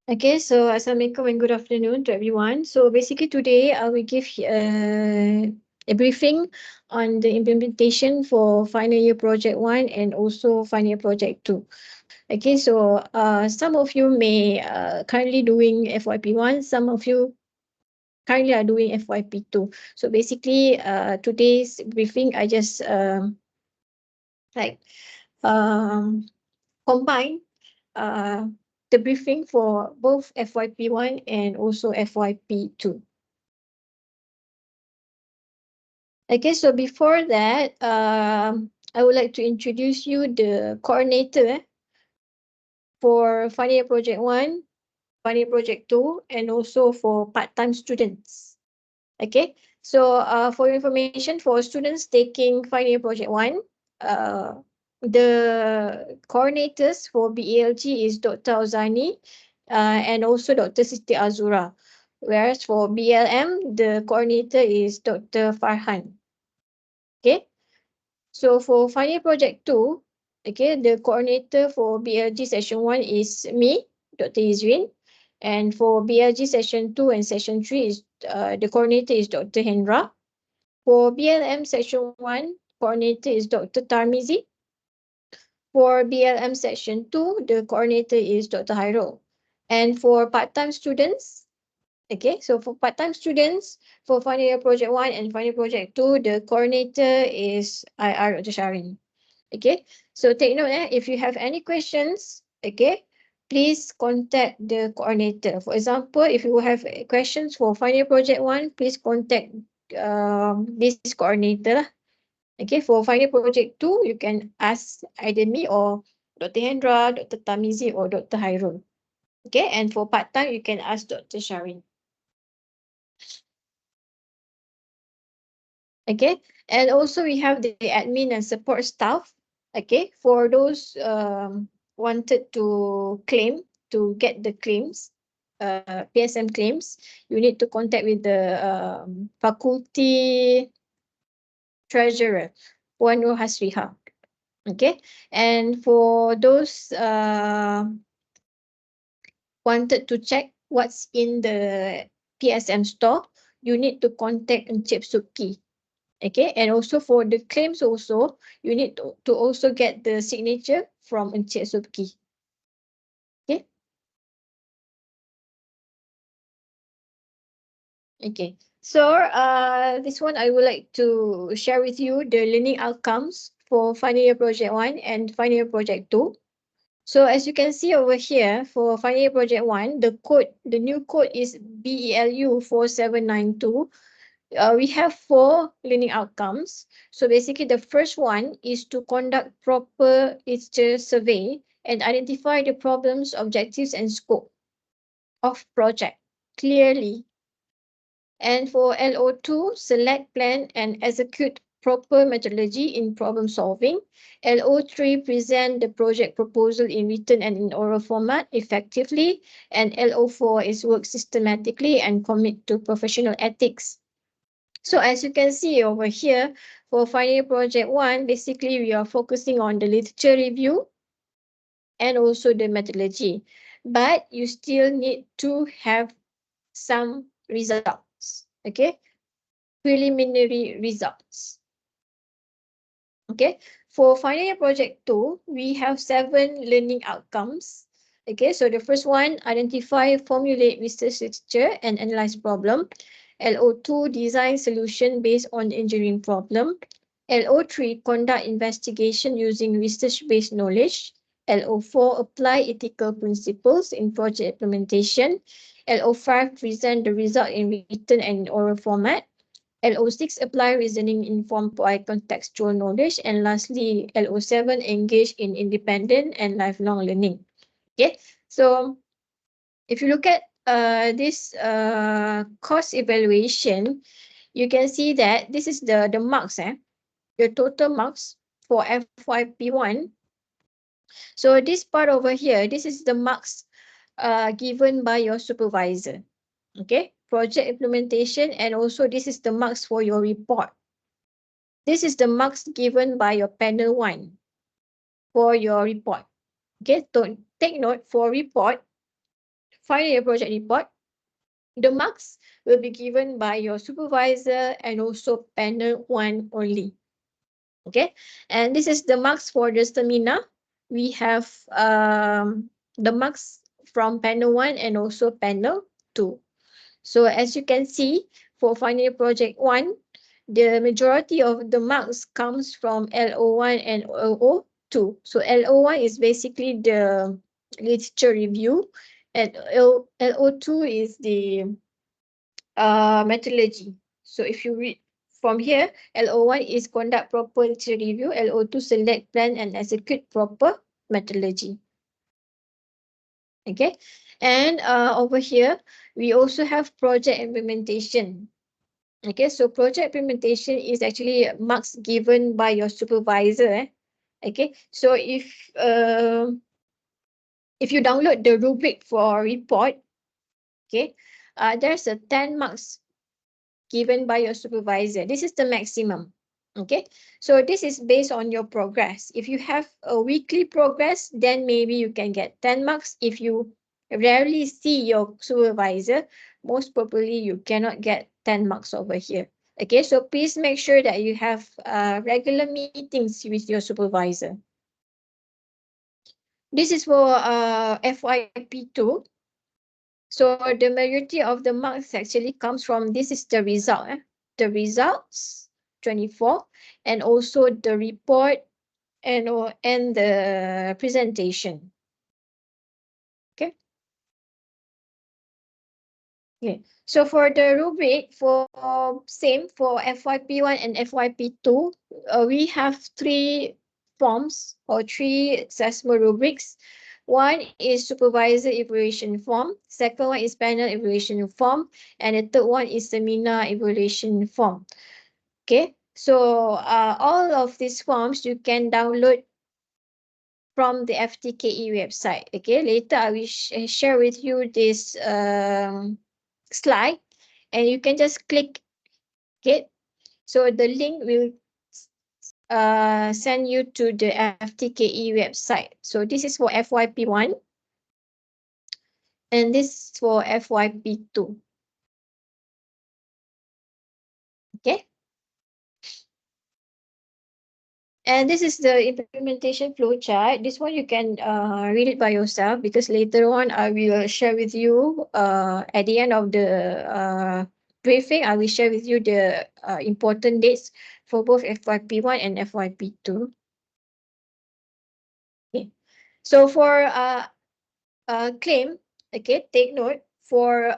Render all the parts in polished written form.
Okay, so Assalamualaikum and good afternoon to everyone. So basically today I will give a briefing on the implementation for final year project 1 and also final year project 2. Okay, so some of you may currently doing FYP1, some of you currently are doing FYP2. So basically today's briefing I just like um, combine uh, the briefing for both FYP1 and also FYP2. Okay, so before that, I would like to introduce you the coordinator for Final Year Project 1, Final Year Project 2, and also for part-time students. Okay, so for information, for students taking Final Year Project 1, uh, the coordinators for BALG is Dr. Auzani and also Dr. Siti Azura. Whereas for BLM, the coordinator is Dr. Farhan. Okay, so for Final Year Project 2, okay, the coordinator for BLG Session 1 is me, Dr. Izrin. And for BLG Session 2 and Session 3, is the coordinator is Dr. Hendra. For BLM Section 1, coordinator is Dr. Tarmizi. For BLM Section 2, the coordinator is Dr. Hairul. And for part-time students, okay, so for part-time students, for Final Year Project 1 and Final Year Project 2, the coordinator is IR Dr. Sharin. Okay, so take note, if you have any questions, okay, please contact the coordinator. For example, if you have questions for Final Year Project 1, please contact this coordinator. Okay, for Final Project 2, you can ask either me or Dr. Hendra, Dr. Tamizi, or Dr. Hairul. Okay, and for part-time, you can ask Dr. Sharin. Okay, and also we have the admin and support staff. Okay, for those wanted to claim, to get the claims, PSM claims, you need to contact with the faculty treasurer, Puan Nur Hasriha. Okay, and for those wanted to check what's in the PSM store, you need to contact Encik Suki. Okay, and also for the claims also, you need to also get the signature from Encik Suki. Okay, okay. So this one I would like to share with you the learning outcomes for Final Year Project 1 and Final Year Project 2. So as you can see over here, for Final Year Project 1, the new code is BELU 4792. We have 4 learning outcomes. So basically the first one is to conduct proper literature survey and identify the problems, objectives and scope of project clearly. And for LO2, select, plan and execute proper methodology in problem solving. LO3, present the project proposal in written and in oral format effectively. And LO4 is work systematically and commit to professional ethics. So as you can see over here, for Final Year Project 1, basically we are focusing on the literature review and also the methodology. But you still need to have some results, okay? Preliminary results. Okay, for Final Year Project 2, we have 7 learning outcomes. Okay, so the first one, identify, formulate research literature and analyze problem. LO2, design solution based on engineering problem. LO3, conduct investigation using research-based knowledge. LO4, apply ethical principles in project implementation. LO5, present the result in written and oral format. LO6, apply reasoning informed by contextual knowledge. And lastly, LO7, engage in independent and lifelong learning. Okay, so if you look at this course evaluation, you can see that this is the marks, the total marks for FYP1. So this part over here, this is the marks given by your supervisor. Okay, project implementation, and also this is the marks for your report. This is the marks given by your panel 1 for your report. Okay, so take note for report, final year project report, the marks will be given by your supervisor and also panel 1 only. Okay, and this is the marks for the seminar. We have the marks from panel 1 and also panel 2. So as you can see, for final year project 1, the majority of the marks comes from LO1 and LO2. So LO1 is basically the literature review, and LO2 is the methodology. So if you read from here, LO1 is conduct proper literature review, LO2 select, plan and execute proper methodology. Okay, and over here we also have project implementation. Okay, so project implementation is actually marks given by your supervisor. Okay, so if you download the rubric for report, okay, there's a 10 marks given by your supervisor. This is the maximum. Okay, so this is based on your progress. If you have a weekly progress, then maybe you can get 10 marks. If you rarely see your supervisor, most probably you cannot get 10 marks over here. Okay, so please make sure that you have regular meetings with your supervisor. This is for FYP2. So the majority of the marks actually comes from, this is the result. The results, 24, and also the report and the presentation. Okay. Okay. So for the rubric, for same for FYP1 and FYP2, we have 3 forms or 3 assessment rubrics. One is supervisor evaluation form, second one is panel evaluation form, and the third one is seminar evaluation form. Okay, so all of these forms you can download from the FTKE website. Okay, later I will share with you this slide, and you can just click. Okay, so the link will send you to the FTKE website. So this is for FYP1 and this is for FYP2. Okay. And this is the implementation flowchart. This one you can read it by yourself, because later on I will share with you at the end of the briefing, I will share with you the important dates for both FYP1 and FYP2. Okay. So for claim, okay, take note, for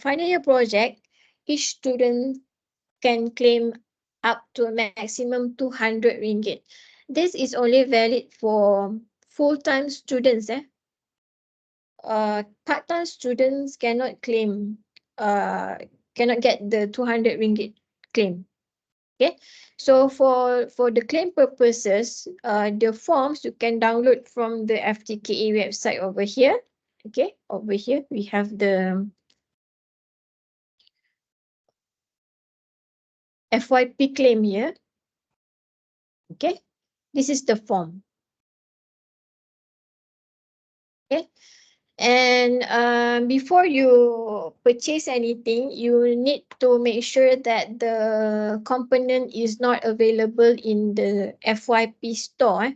final year project, each student can claim up to a maximum 200 ringgit. This is only valid for full-time students. Part-time students cannot claim, cannot get the 200 ringgit claim. Okay, so for the claim purposes, the forms you can download from the FTKA website over here. Okay, over here we have the FYP claim here. Okay, this is the form. Okay, and before you purchase anything, you need to make sure that the component is not available in the FYP store.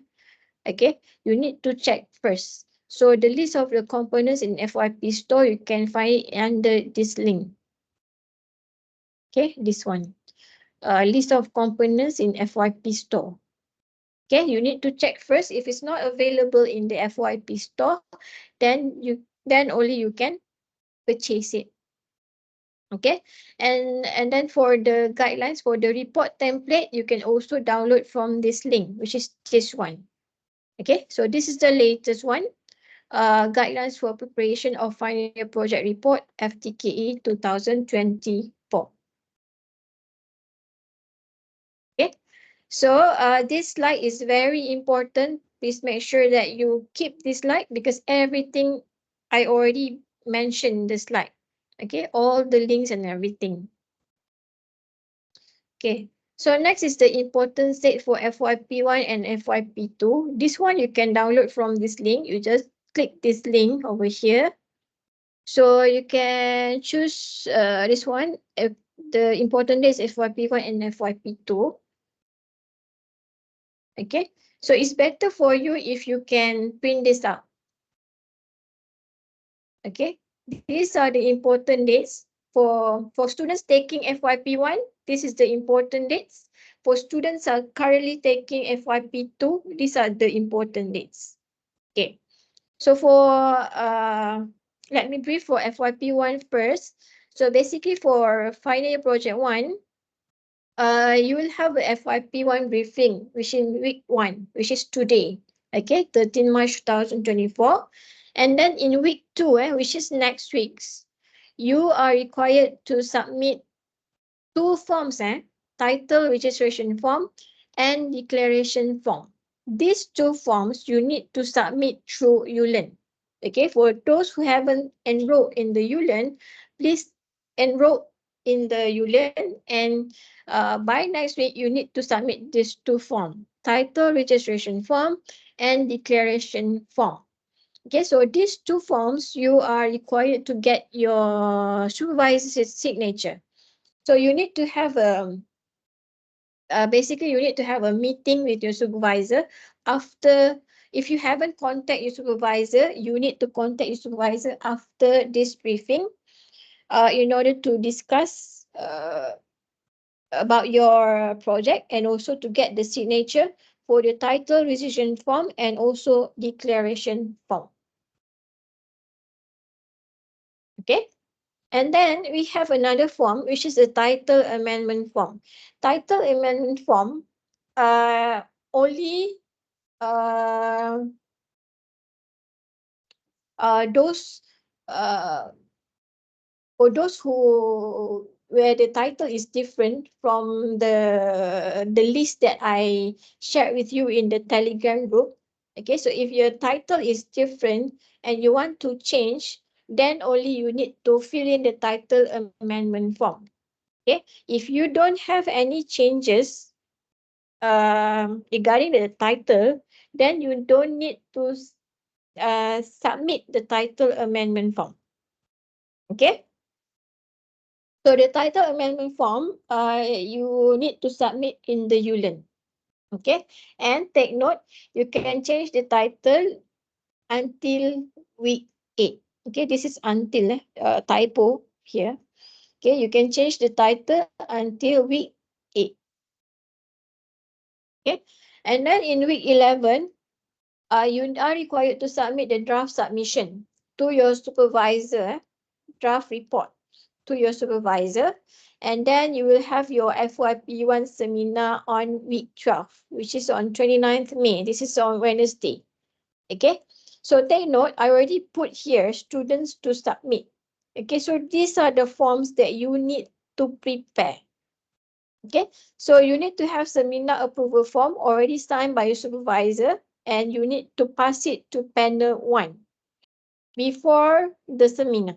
Okay, you need to check first. So the list of the components in FYP store, you can find it under this link. Okay, this one. List of components in FYP store. Okay, you need to check first. If it's not available in the FYP store, then only you can purchase it. Okay, and then for the guidelines for the report template, you can also download from this link, which is this one. Okay, so this is the latest one. Guidelines for preparation of final year project report, FTKE 2024. Okay, so this slide is very important. Please make sure that you keep this slide, because everything I already mentioned in the slide. Okay, all the links and everything. Okay, so next is the important date for FYP1 and FYP2. This one you can download from this link. You just click this link over here. So you can choose this one. The important dates FYP1 and FYP2. Okay. So it's better for you if you can print this out. Okay. These are the important dates for students taking FYP1. This is the important dates. For students are currently taking FYP2, these are the important dates. Okay. So let me brief for FYP1 first. So basically for final year project 1, you will have a FYP1 briefing, which in week 1, which is today, okay, 13 March 2024. And then in week 2, which is next week's, you are required to submit two forms, title registration form and declaration form. These two forms you need to submit through ULearn. Okay, for those who haven't enrolled in the ULearn, please enroll in the ULearn, and by next week you need to submit these two forms, title registration form and declaration form. Okay, so these two forms you are required to get your supervisor's signature. So you need to have basically you need to have a meeting with your supervisor after. If you haven't contacted your supervisor, you need to contact your supervisor after this briefing in order to discuss about your project, and also to get the signature for the title rescission form and also declaration form. Okay. And then we have another form, which is the title amendment form. Title amendment form, only uh, those uh, for those who where the title is different from the list that I shared with you in the Telegram group. Okay, so if your title is different and you want to change, then only you need to fill in the title amendment form. Okay, if you don't have any changes regarding the title, then you don't need to submit the title amendment form. Okay, so the title amendment form, you need to submit in the ULearn. Okay, and take note, you can change the title until week 8. Okay, this is until typo here. Okay, you can change the title until week 8. Okay, and then in week 11, you are required to submit the draft submission to your supervisor, draft report to your supervisor. And then you will have your FYP1 seminar on week 12, which is on 29th May. This is on Wednesday. Okay, so take note, I already put here students to submit. Okay, so these are the forms that you need to prepare. Okay, so you need to have seminar approval form already signed by your supervisor, and you need to pass it to panel 1 before the seminar.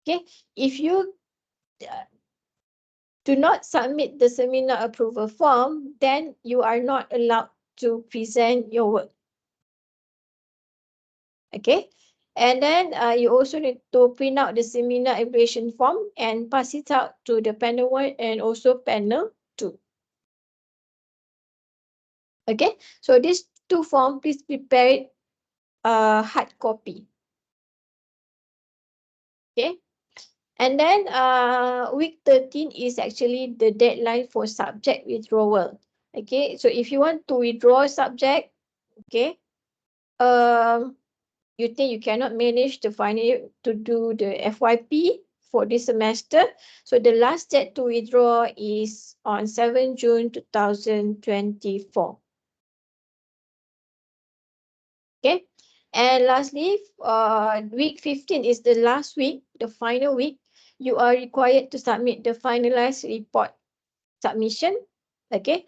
Okay, if you do not submit the seminar approval form, then you are not allowed to present your work. Okay, and then you also need to print out the seminar evaluation form and pass it out to the panel 1 and also panel 2. Okay, so these two forms, please prepare it hard copy. Okay, and then week 13 is actually the deadline for subject withdrawal. Okay, so if you want to withdraw subject, okay, you think you cannot manage the final to do the FYP for this semester, so the last date to withdraw is on 7 June 2024. Okay, and lastly, week 15 is the last week, the final week. You are required to submit the finalized report submission, okay,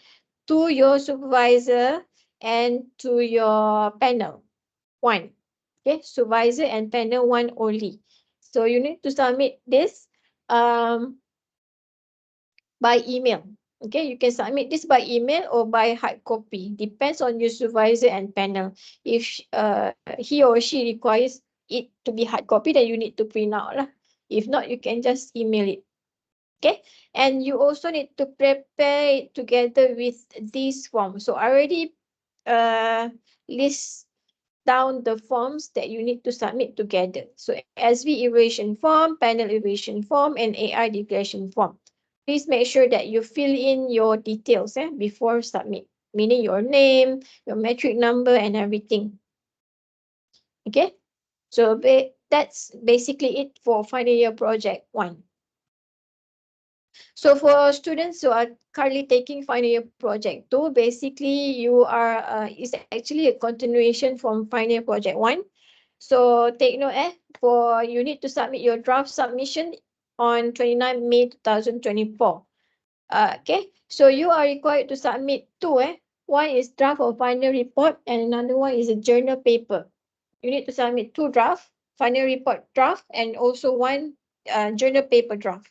to your supervisor and to your panel 1. Okay, supervisor and panel 1 only. So you need to submit this by email. Okay, you can submit this by email or by hard copy. Depends on your supervisor and panel. If he or she requires it to be hard copy, then you need to print out lah. If not, you can just email it. Okay, and you also need to prepare it together with this form. So I already list down the forms that you need to submit together. So SV evaluation form, panel evaluation form, and AI declaration form. Please make sure that you fill in your details before submit, meaning your name, your metric number, and everything. Okay, so that's basically it for final year project 1. So for students who are currently taking final year project 2, basically you are it's actually a continuation from final year project 1. So take note for you need to submit your draft submission on 29 May 2024. Okay, so you are required to submit two. One is draft of final report and another one is a journal paper. You need to submit 2 draft, final report draft, and also one journal paper draft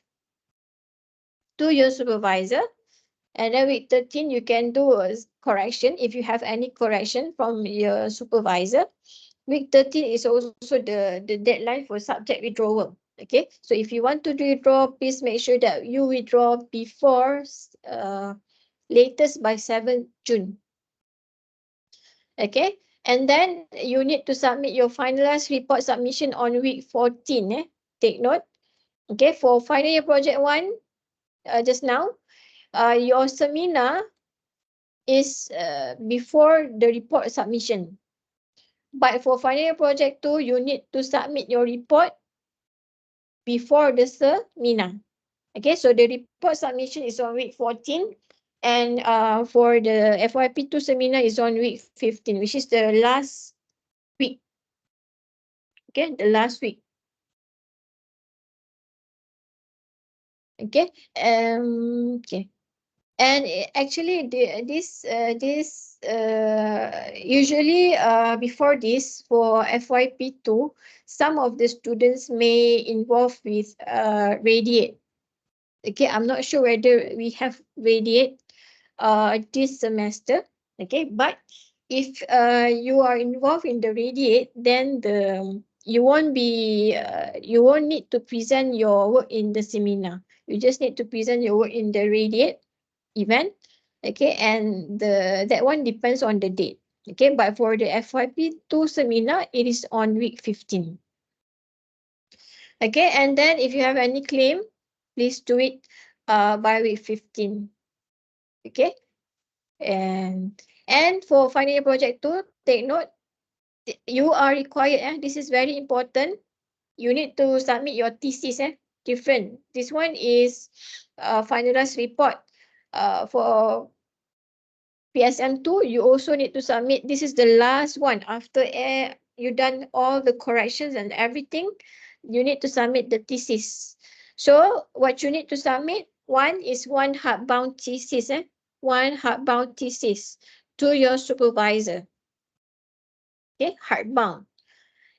to your supervisor. And then week 13, you can do a correction if you have any correction from your supervisor. Week 13 is also the deadline for subject withdrawal. Okay, so if you want to withdraw, please make sure that you withdraw before latest by 7th June. Okay, and then you need to submit your finalized report submission on week 14. Take note. Okay, for final year project 1, just now, your seminar is before the report submission. But for final year project 2, you need to submit your report before the seminar. Okay, so the report submission is on week 14, and for the FYP2 seminar is on week 15, which is the last week. Okay, the last week. Okay, okay. And actually, this usually before this for FYP2, some of the students may involve with radiate. Okay, I'm not sure whether we have radiate this semester. Okay, but if you are involved in the radiate, then you won't need to present your work in the seminar. You just need to present your work in the radiate event. Okay, and that one depends on the date. Okay, but for the FYP2 seminar, it is on week 15. Okay, and then if you have any claim, please do it by week 15. Okay, and for final year project 2, take note, you are required, this is very important, you need to submit your thesis, different. This one is finalized report. For PSM2, you also need to submit, this is the last one. After you done all the corrections and everything, you need to submit the thesis. So what you need to submit, one is one hardbound thesis, one hardbound thesis to your supervisor. Okay, hardbound.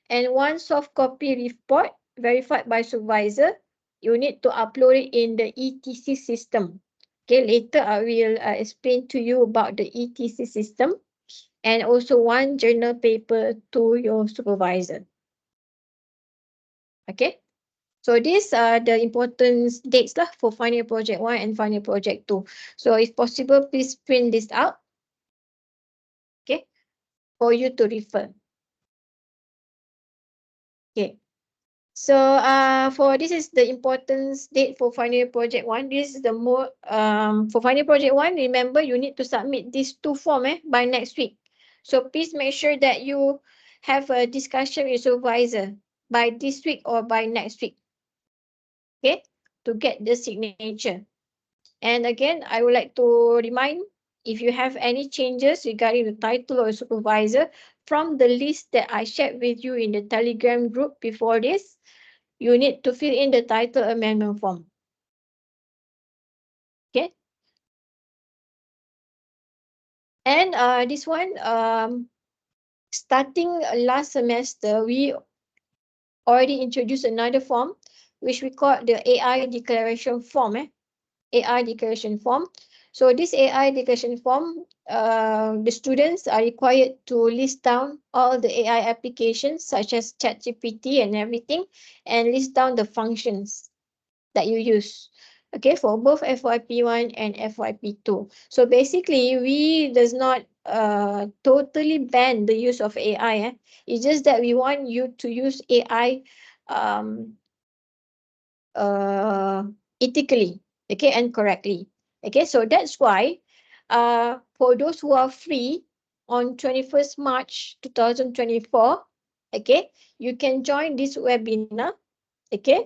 And one soft copy report verified by supervisor. You need to upload it in the ETC system. Okay, later I will explain to you about the ETC system, and also one journal paper to your supervisor. Okay, so these are the important dates lah for final project 1 and final project 2. So if possible, please print this out. Okay, for you to refer. Okay. So for this is the importance date for final project 1. This is the more for final project 1, remember you need to submit these 2 forms by next week. So please make sure that you have a discussion with supervisor by this week or by next week. Okay, to get the signature. And again, I would like to remind, if you have any changes regarding the title or supervisor from the list that I shared with you in the Telegram group before this, you need to fill in the title amendment form. Okay. And this one, starting last semester, we already introduced another form, which we call the AI declaration form. AI declaration form. So this AI declaration form, the students are required to list down all the AI applications such as ChatGPT and everything, and list down the functions that you use. Okay, for both FYP1 and FYP2. So basically, we does not totally ban the use of AI. It's just that we want you to use AI um, uh, ethically, okay, and correctly. Okay, so that's why for those who are free on 21st March 2024, okay, you can join this webinar. Okay,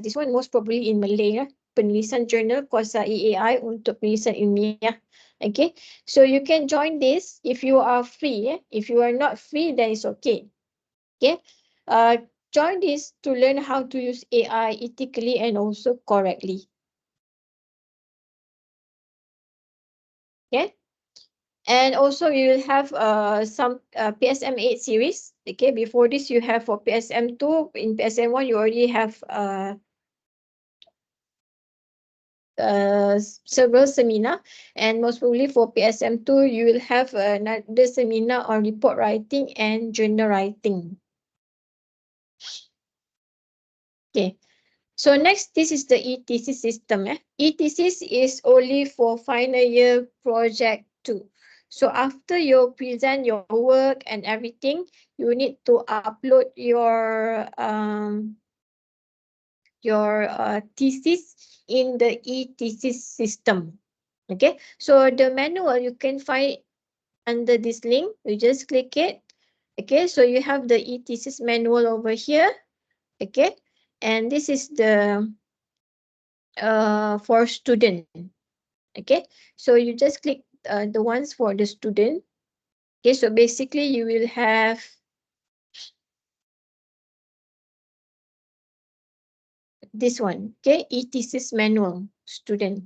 this one most probably in Malay, penulisan jurnal kuasa EAI untuk penulisan ilmiah. Okay, so you can join this if you are free. If you are not free, then it's okay. Okay, uh, join this to learn how to use AI ethically and also correctly. Okay, and also you will have some PSM8 series. Okay, before this you have for PSM2. In PSM1 you already have several seminar, and most probably for PSM2 you will have another seminar on report writing and journal writing. Okay, so next, this is the ETC system. ETC is only for final year project 2. So after you present your work and everything, you need to upload your thesis in the ETC system. Okay, so the manual you can find under this link. You just click it. Okay, so you have the ETC manual over here. Okay, and this is the for student. Okay, so you just click the ones for the student. Okay, so basically you will have this one. Okay, ETC manual student.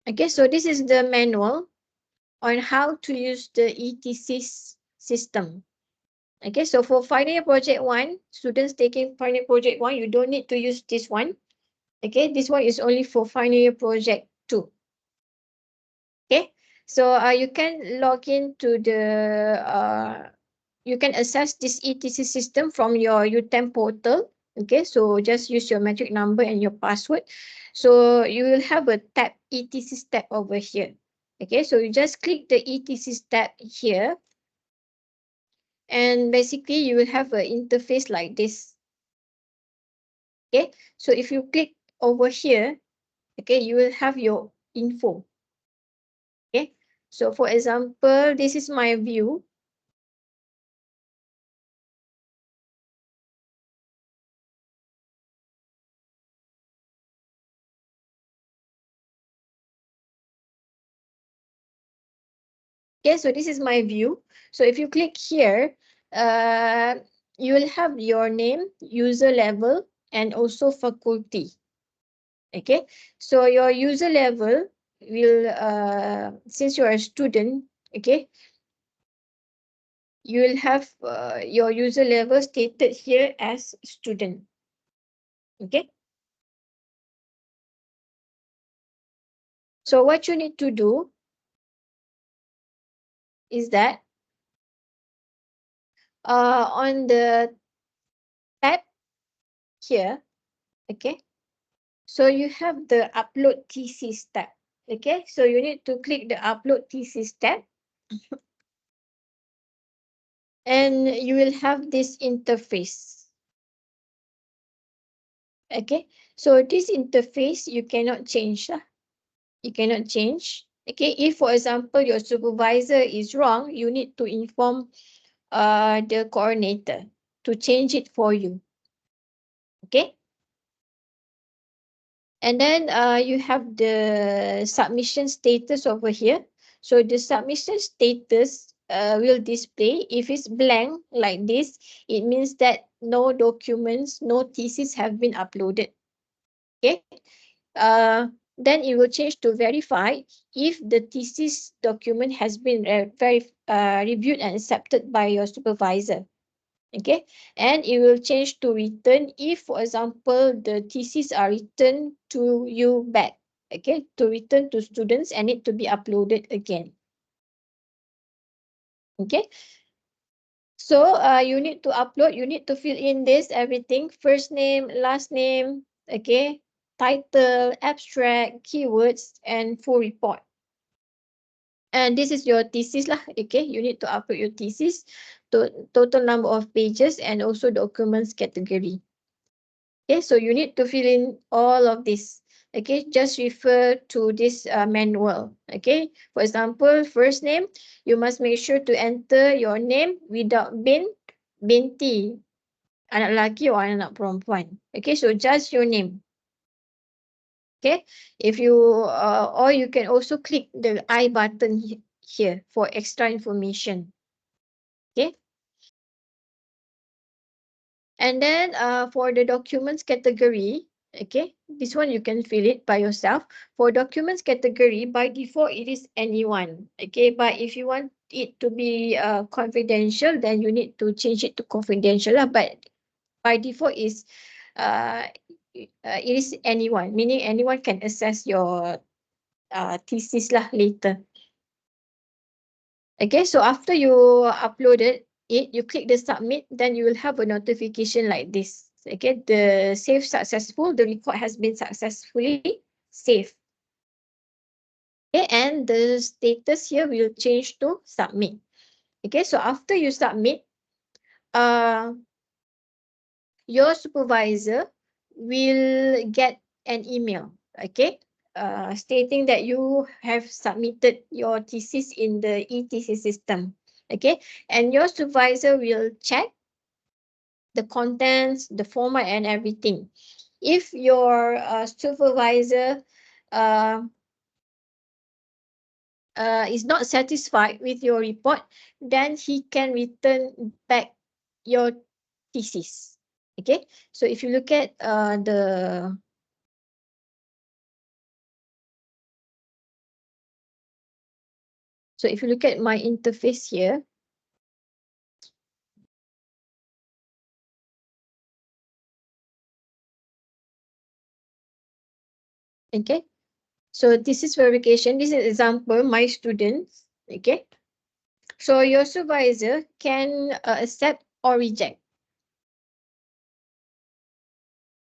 Okay, so this is the manual on how to use the ETC system. Okay, so for final year project 1, students taking final year project 1, you don't need to use this one. Okay, this one is only for final year project 2. Okay, so you can log in to the you can access this ETC system from your UTEM portal. Okay, so just use your metric number and your password. So you will have a tab, ETC tab over here. Okay, so you just click the ETC tab here, and basically you will have an interface like this. Okay, so if you click over here, okay, you will have your info. Okay, so for example, this is my view. Okay, so this is my view. So if you click here, uh, you will have your name, user level, and also faculty. Okay, so your user level will, since you're a student, okay, you will have your user level stated here as student. Okay, so what you need to do is that on the tab here, okay, so you have the upload thesis tab. Okay, so you need to click the upload thesis tab, and you will have this interface. Okay, so this interface you cannot change. You cannot change. Okay, if for example your supervisor is wrong, you need to inform the coordinator to change it for you. Okay, and then you have the submission status over here. So the submission status will display. If it's blank like this, it means that no documents, no thesis have been uploaded. Okay. Then it will change to verify if the thesis document has been reviewed and accepted by your supervisor. Okay, and it will change to return if, for example, the thesis are returned to you back. Okay, to return to students and need to be uploaded again. Okay, so you need to upload, you need to fill in this everything: first name, last name, okay, title, abstract, keywords, and full report. And this is your thesis lah. Okay, you need to upload your thesis, total number of pages, and also documents category. Okay, so you need to fill in all of this. Okay, just refer to this manual. Okay, for example, first name, you must make sure to enter your name without binti, anak lelaki or anak perempuan. Okay, so just your name. Okay, if you or you can also click the I button here for extra information. Okay. And then for the documents category, okay, this one you can fill it by yourself. For documents category, by default, it is anyone. Okay, but if you want it to be confidential, then you need to change it to confidential. But by default is uh, it is anyone, meaning anyone can access your thesis lah later. Okay, so after you uploaded it, you click the submit, then you will have a notification like this. Okay, the save successful, the record has been successfully saved. Okay, and the status here will change to submit. Okay, so after you submit, uh, your supervisor will get an email. Okay, stating that you have submitted your thesis in the ETC system. Okay, and your supervisor will check the contents, the format, and everything. If your supervisor uh, is not satisfied with your report, then he can return back your thesis. Okay, so if you look at if you look at my interface here, okay, so this is verification. This is example, my students. Okay, so your supervisor can accept or reject.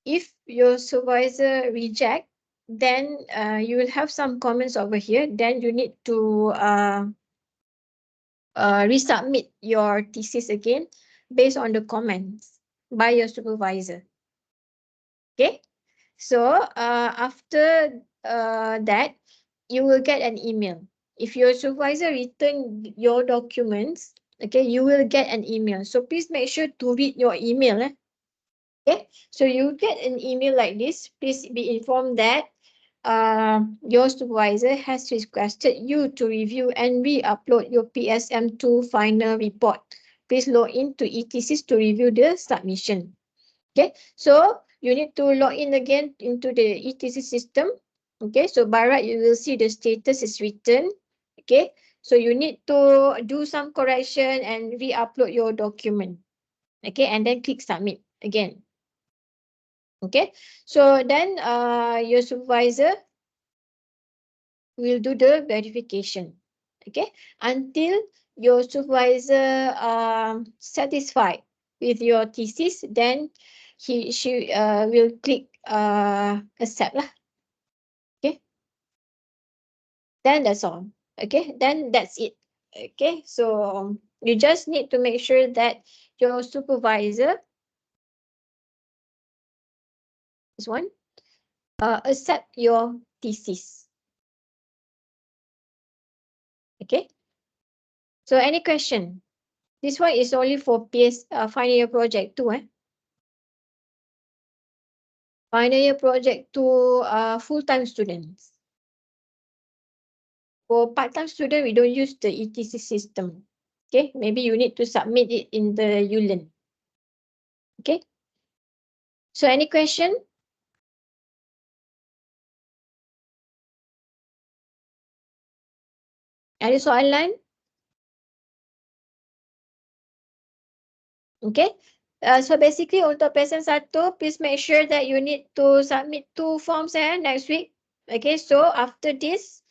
If your supervisor reject, then you will have some comments over here. Then you need to resubmit your thesis again based on the comments by your supervisor. Okay, so after that, you will get an email. If your supervisor return your documents, okay, you will get an email. So please make sure to read your email. Okay, so you get an email like this. Please be informed that your supervisor has requested you to review and re-upload your PSM2 final report. Please log in to ETCs to review the submission. Okay, so you need to log in again into the ETC system. Okay, so by right, you will see the status is written. Okay, so you need to do some correction and re-upload your document. Okay, and then click submit again. Okay, so then your supervisor will do the verification. Okay, until your supervisor satisfied with your thesis, then she will click accept lah. Okay, then that's all. Okay, then that's it. Okay, so you just need to make sure that your supervisor, this one, accept your thesis. Okay, so any question? This one is only for PS final year project 2. Final year project 2 full-time students. For part-time student, we don't use the ETC system. Okay, maybe you need to submit it in the ULearn. Okay. So any question? Ada soalan? Okay. So basically untuk present 1, please make sure that you need to submit 2 forms next week. Okay, so after this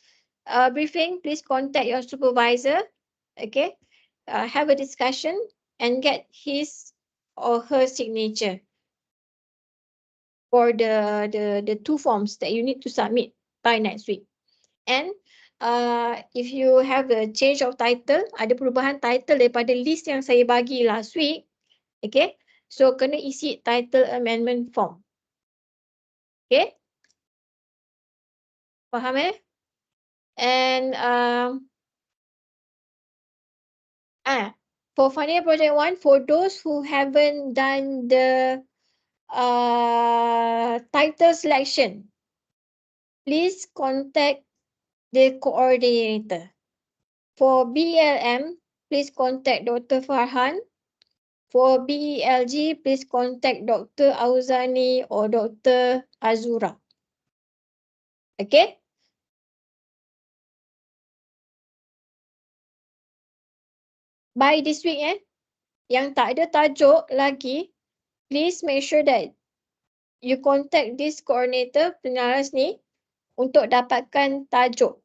briefing, please contact your supervisor. Okay, have a discussion and get his or her signature for the 2 forms that you need to submit by next week. And if you have a change of title, ada perubahan title daripada list yang saya bagi last week, okay, so kena isi title amendment form. Okay, faham And for final year project 1, for those who haven't done the title selection, please contact the coordinator. For BLM, please contact Dr. Farhan. For BELG, please contact Dr. Auzani or Dr. Azura. Okay? By this week, yang tak ada tajuk lagi, please make sure that you contact this coordinator penyelaras ni untuk dapatkan tajuk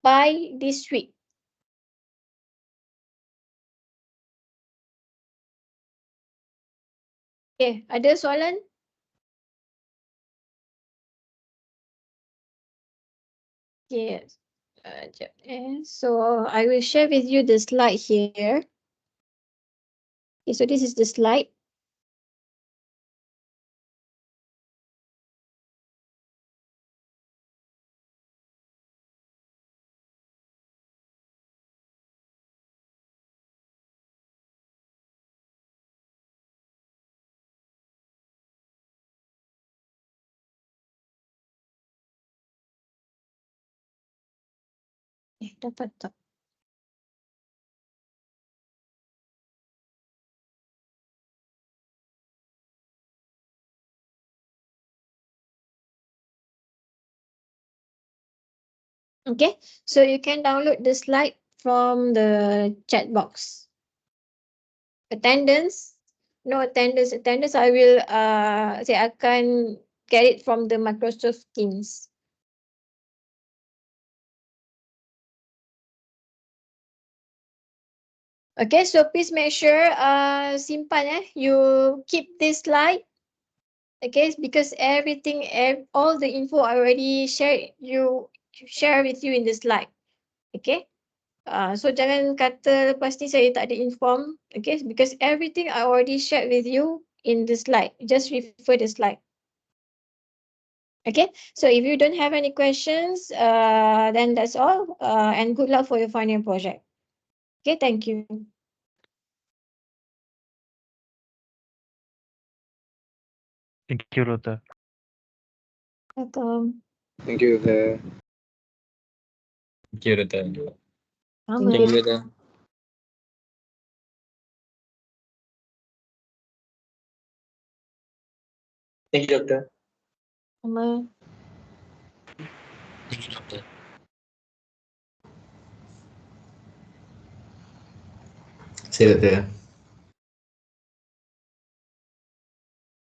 by this week. Okay, ada soalan? Okay, so I will share with you the slide here. Okay, so this is the slide. Dapat tak? Okay, so you can download the slide from the chat box. Attendance, no attendance. Attendance I will saya akan get it from the Microsoft Teams. Okay, so please make sure simpan you keep this slide. Okay, because everything, all the info I already share with you in the slide. Okay, so jangan kata lepas ni saya tak ada inform. Okay, because everything I already shared with you in the slide. Just refer the slide. Okay, so if you don't have any questions, then that's all. And good luck for your final project. Okay, thank you. Thank you, Rota. Welcome. Thank you, Rota. Thank you, Rota. Sama. Thank you, Rota. Thank you, Doctor. Sama. Thank you, Doctor. See you, Rota.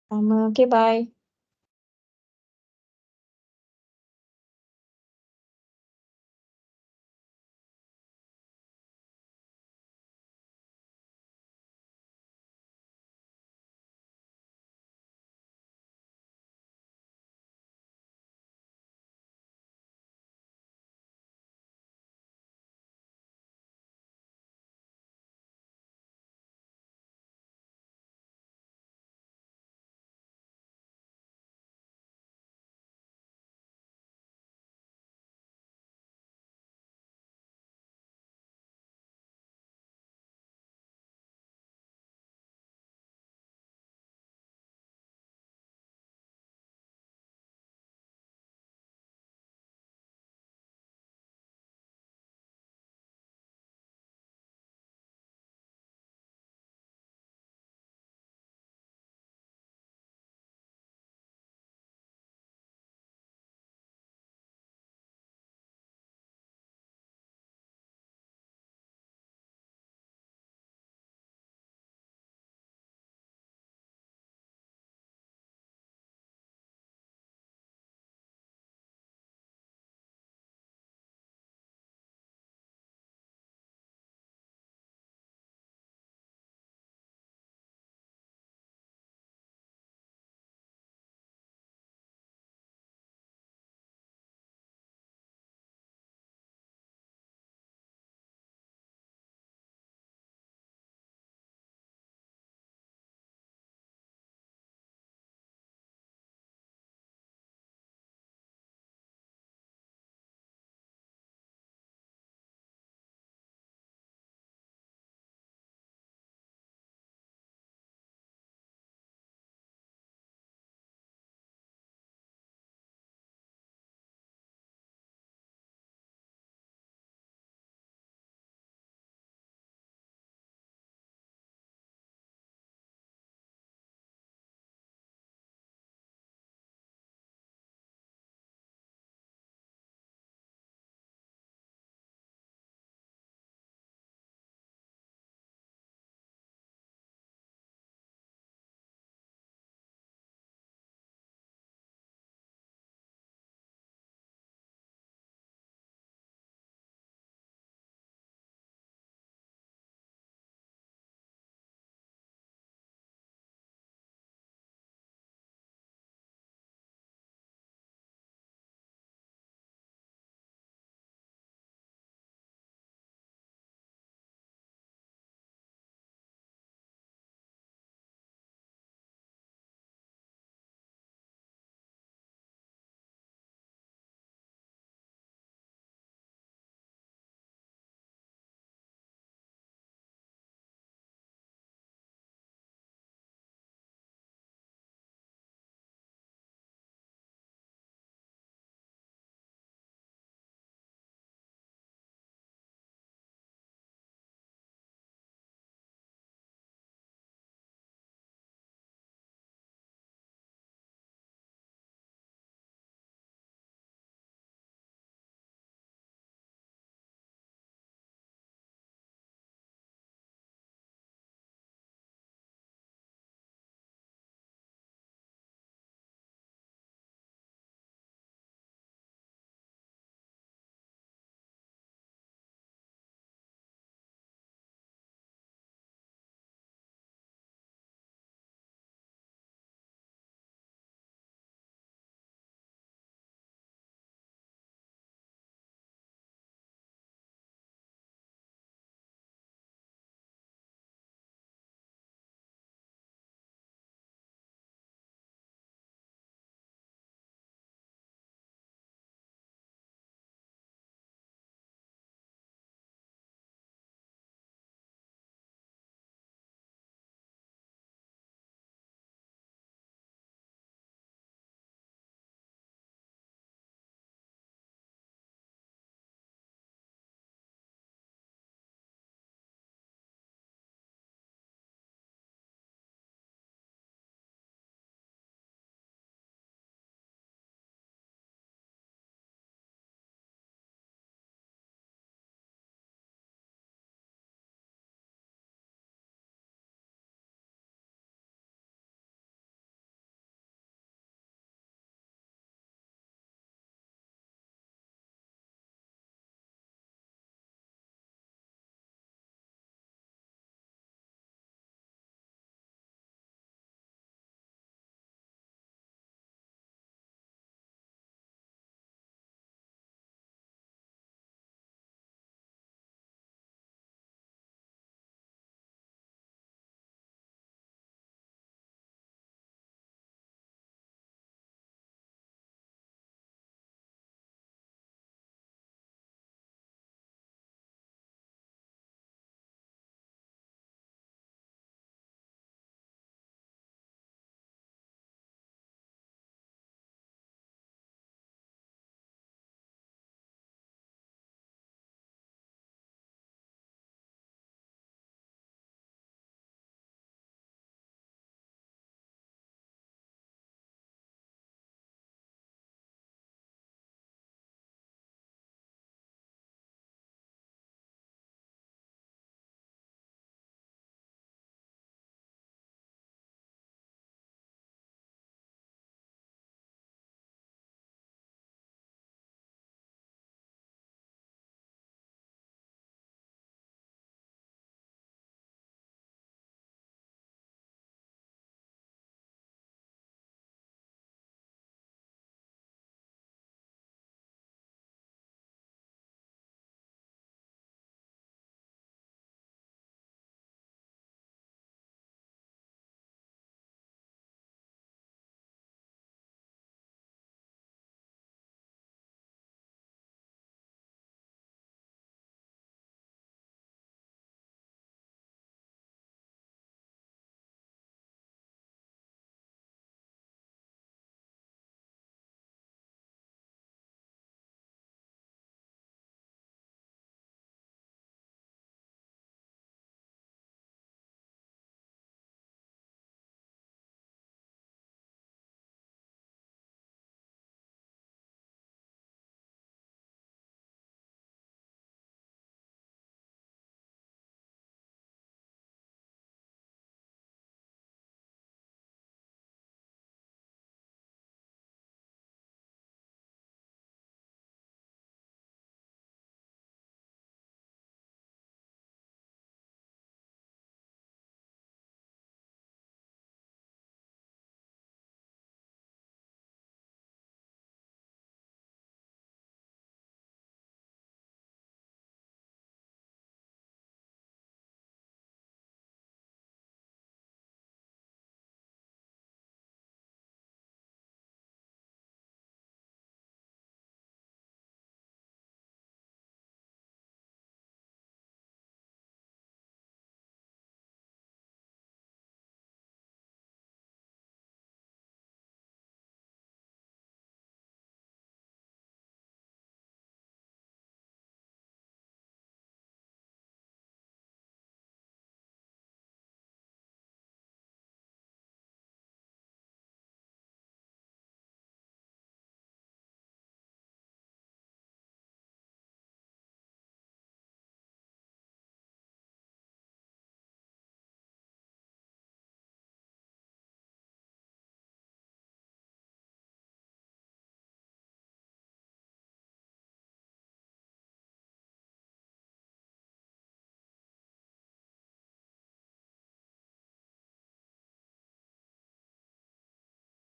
Sama. Okay, bye.